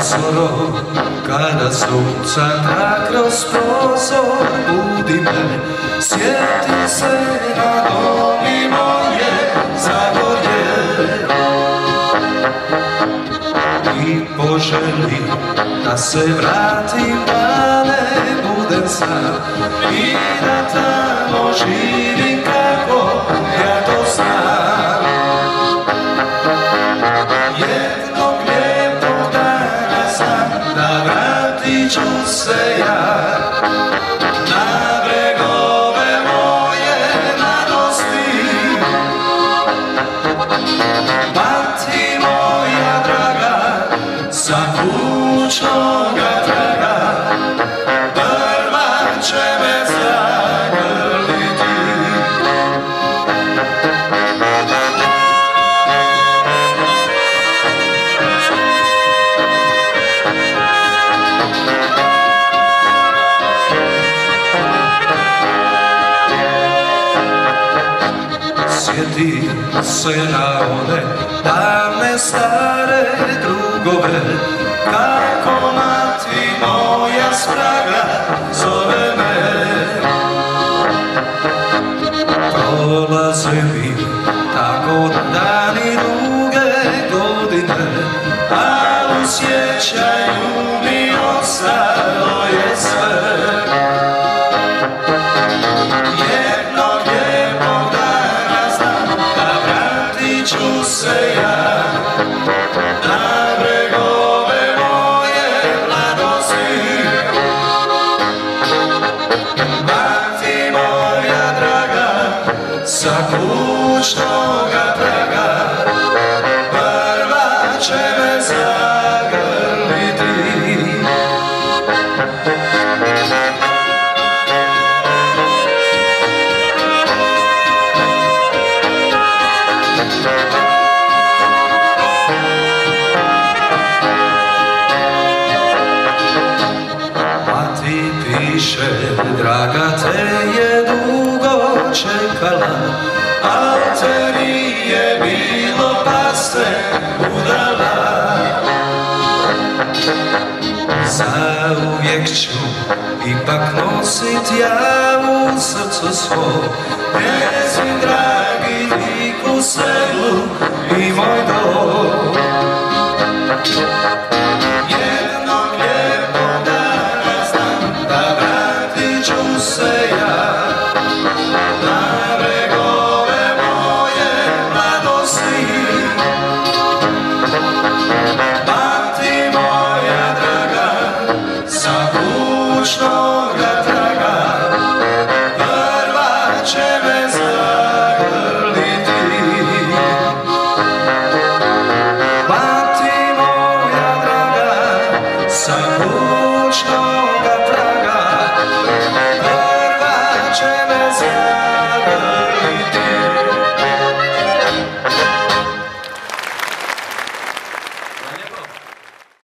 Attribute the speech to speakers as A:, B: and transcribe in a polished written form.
A: zoro, kada sunca tak kroz prozor budi me, sjeti se na domi moje Zagorje i poželi da se vratim, da ne budem sam i da tamo živim kako ja to znam. Jednog lijepog dana znam da vratit ću se ja na bregove moje mladosti. Mati moja draga, sa kućnoga traga, prva će me zagrliti. Sjeti se na one davne stare drugove, kako mati moja spraga zove me. Prolaze mi tako dani duge godine, a u sjećaju mi ostalo je sve. Jednog lijepog dana znam da vratit ću se ja na bregove moje mladosti. Mati moja draga, sa kućnoga praga, prva će me zagrliti. Mati piše, draga, te je dugo čekala, al te nije bilo pa se udala. Zauvijek ću ipak nosit ja u srcu svoj njezin dragi lik u selu i moj dom. Jednog lijepog dana znam da vratit ću se ja na bregove moje mladosti. Mati moja draga, sa